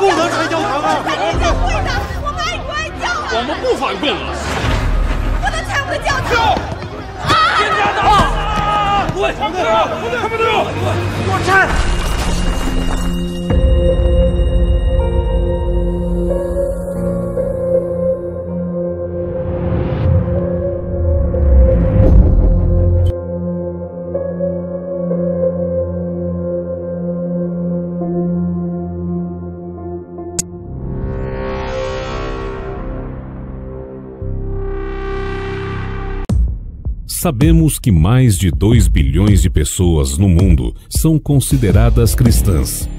不能拆教堂啊！你教会的，我们爱国爱教啊！我们不反共了。不能拆我们的教堂！天家的！对，他们都有，给我拆！Sabemos que mais de 2 bilhões de pessoas no mundo são consideradas cristãs.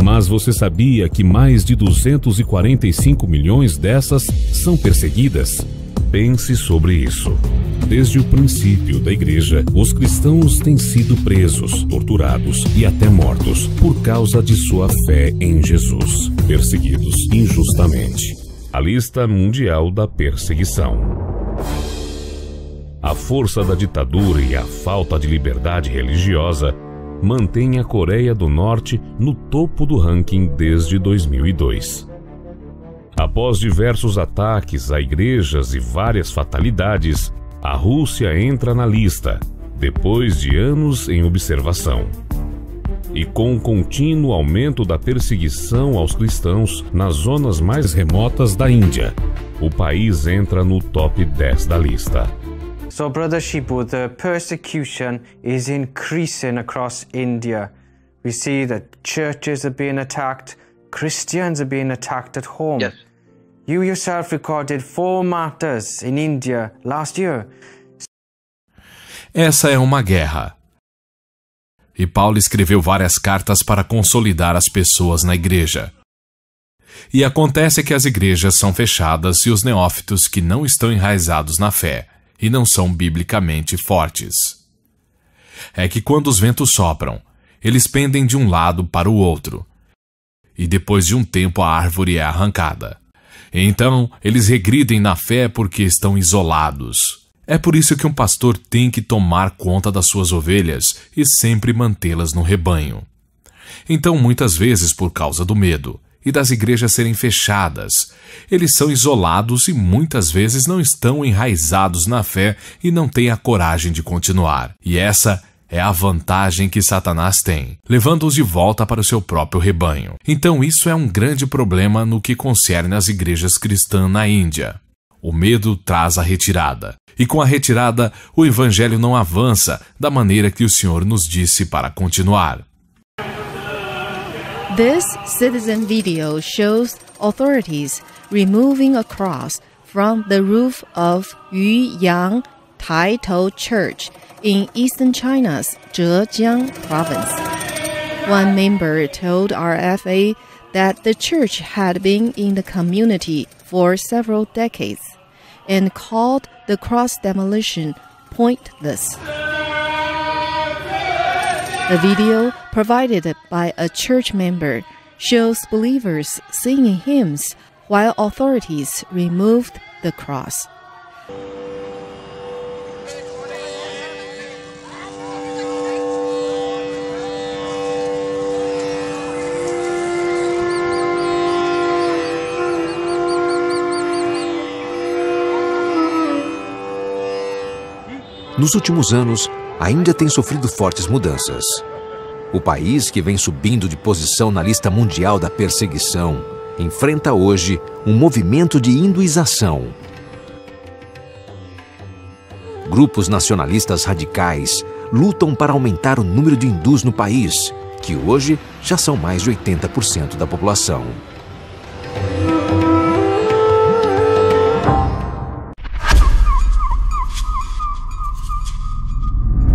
Mas você sabia que mais de 245 milhões dessas são perseguidas? Pense sobre isso. Desde o princípio da igreja, os cristãos têm sido presos, torturados e até mortos por causa de sua fé em Jesus, perseguidos injustamente. A lista mundial da perseguição. A força da ditadura e a falta de liberdade religiosa mantém a Coreia do Norte no topo do ranking desde 2002. Após diversos ataques a igrejas e várias fatalidades, a Rússia entra na lista, depois de anos em observação. E com o contínuo aumento da perseguição aos cristãos nas zonas mais remotas da Índia, o país entra no top 10 da lista. So, Brother Shibu, the persecution is increasing across India. We see that churches are being attacked, Christians are being attacked at home. Yes. You yourself recorded 4 martyrs in India last year. Essa é uma guerra. E Paulo escreveu várias cartas para consolidar as pessoas na igreja. E acontece que as igrejas são fechadas e os neófitos que não estão enraizados na fé e não são biblicamente fortes. É que quando os ventos sopram, eles pendem de um lado para o outro, e depois de um tempo a árvore é arrancada. Então, eles regridem na fé porque estão isolados. É por isso que um pastor tem que tomar conta das suas ovelhas e sempre mantê-las no rebanho. Então, muitas vezes, por causa do medo e das igrejas serem fechadas, eles são isolados e muitas vezes não estão enraizados na fé e não têm a coragem de continuar. E essa é a vantagem que Satanás tem, levando-os de volta para o seu próprio rebanho. Então isso é um grande problema no que concerne às igrejas cristãs na Índia. O medo traz a retirada. E com a retirada, o evangelho não avança da maneira que o Senhor nos disse para continuar. This citizen video shows authorities removing a cross from the roof of Yuyang Taitou Church in eastern China's Zhejiang province. One member told RFA that the church had been in the community for several decades and called the cross demolition pointless. The video, provided by a church member, shows believers singing hymns while authorities removed the cross. Nos últimos anos, a Índia tem sofrido fortes mudanças. O país, que vem subindo de posição na lista mundial da perseguição, enfrenta hoje um movimento de hinduização. Grupos nacionalistas radicais lutam para aumentar o número de hindus no país, que hoje já são mais de 80% da população.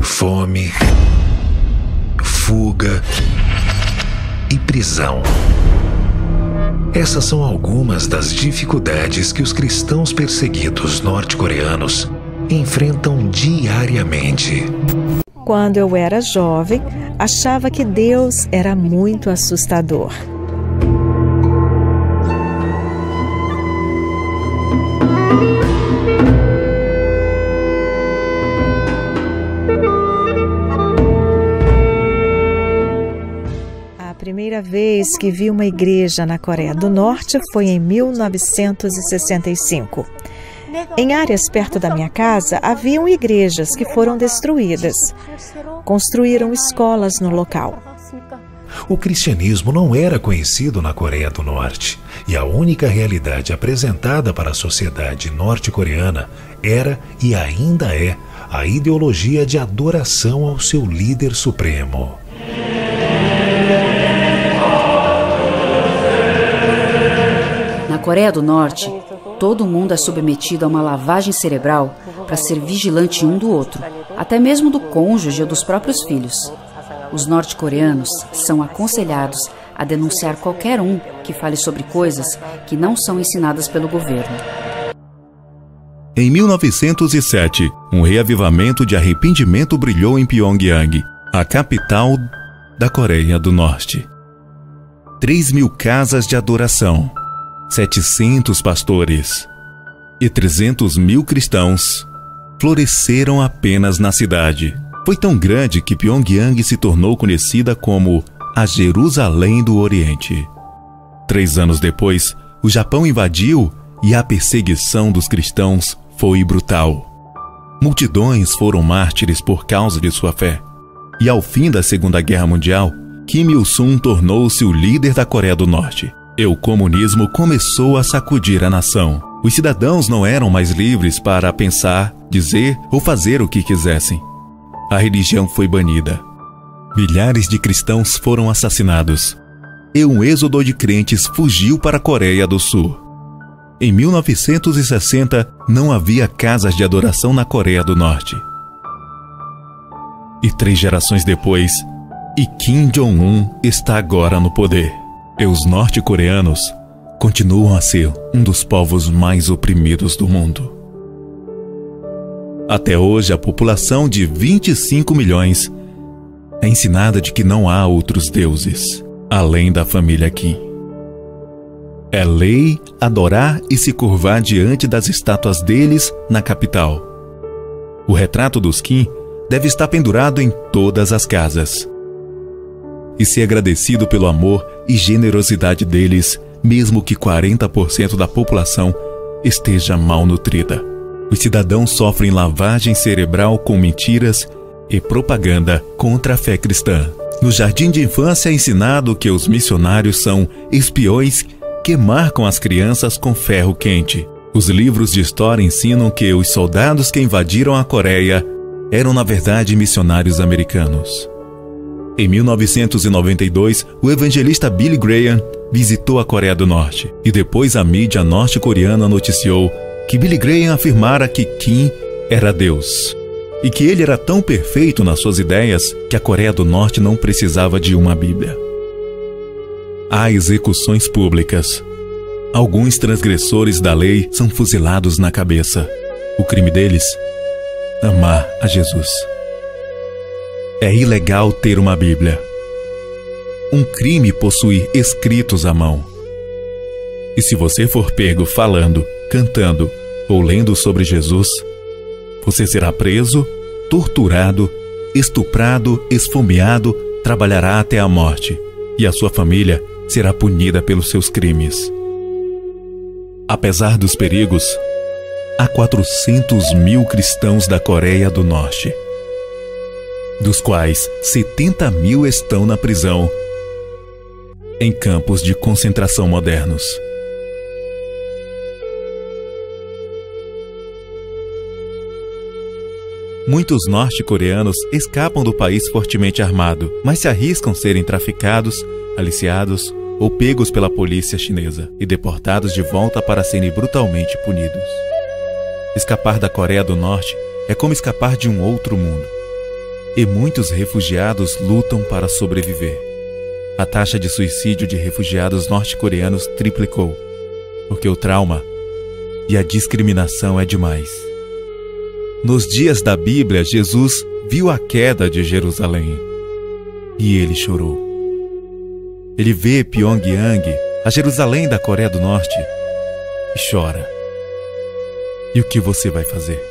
Fome, fuga e prisão. Essas são algumas das dificuldades que os cristãos perseguidos norte-coreanos enfrentam diariamente. Quando eu era jovem, achava que Deus era muito assustador. A primeira primeira vez que vi uma igreja na Coreia do Norte foi em 1965. Em áreas perto da minha casa, haviam igrejas que foram destruídas. Construíram escolas no local. O cristianismo não era conhecido na Coreia do Norte, e a única realidade apresentada para a sociedade norte-coreana era e ainda é a ideologia de adoração ao seu líder supremo. Na Coreia do Norte, todo mundo é submetido a uma lavagem cerebral para ser vigilante um do outro, até mesmo do cônjuge ou dos próprios filhos. Os norte-coreanos são aconselhados a denunciar qualquer um que fale sobre coisas que não são ensinadas pelo governo. Em 1907, um reavivamento de arrependimento brilhou em Pyongyang, a capital da Coreia do Norte. 3.000 casas de adoração, 700 pastores e 300.000 cristãos floresceram apenas na cidade. Foi tão grande que Pyongyang se tornou conhecida como a Jerusalém do Oriente. 3 anos depois, o Japão invadiu e a perseguição dos cristãos foi brutal. Multidões foram mártires por causa de sua fé. E ao fim da Segunda Guerra Mundial, Kim Il-sung tornou-se o líder da Coreia do Norte. E o comunismo começou a sacudir a nação. Os cidadãos não eram mais livres para pensar, dizer ou fazer o que quisessem. A religião foi banida. Milhares de cristãos foram assassinados. E um êxodo de crentes fugiu para a Coreia do Sul. Em 1960, não havia casas de adoração na Coreia do Norte. E 3 gerações depois, Kim Jong-un está agora no poder. E os norte-coreanos continuam a ser um dos povos mais oprimidos do mundo. Até hoje, a população de 25 milhões é ensinada de que não há outros deuses, além da família Kim. É lei adorar e se curvar diante das estátuas deles na capital. O retrato dos Kim deve estar pendurado em todas as casas. E ser agradecido pelo amor e generosidade deles, mesmo que 40% da população esteja mal nutrida. Os cidadãos sofrem lavagem cerebral com mentiras e propaganda contra a fé cristã. No jardim de infância é ensinado que os missionários são espiões que marcam as crianças com ferro quente. Os livros de história ensinam que os soldados que invadiram a Coreia eram, na verdade, missionários americanos. Em 1992, o evangelista Billy Graham visitou a Coreia do Norte e depois a mídia norte-coreana noticiou que Billy Graham afirmara que Kim era Deus e que ele era tão perfeito nas suas ideias que a Coreia do Norte não precisava de uma Bíblia. Há execuções públicas. Alguns transgressores da lei são fuzilados na cabeça. O crime deles? Amar a Jesus. É ilegal ter uma Bíblia. Um crime possuir escritos à mão. E se você for pego falando, cantando ou lendo sobre Jesus, você será preso, torturado, estuprado, esfomeado, trabalhará até a morte, e a sua família será punida pelos seus crimes. Apesar dos perigos, há 400.000 cristãos da Coreia do Norte, dos quais 70.000 estão na prisão, em campos de concentração modernos. Muitos norte-coreanos escapam do país fortemente armado, mas se arriscam serem traficados, aliciados ou pegos pela polícia chinesa e deportados de volta para serem brutalmente punidos. Escapar da Coreia do Norte é como escapar de um outro mundo. E muitos refugiados lutam para sobreviver. A taxa de suicídio de refugiados norte-coreanos triplicou, porque o trauma e a discriminação é demais. Nos dias da Bíblia, Jesus viu a queda de Jerusalém e ele chorou. Ele vê Pyongyang, a Jerusalém da Coreia do Norte, e chora. E o que você vai fazer?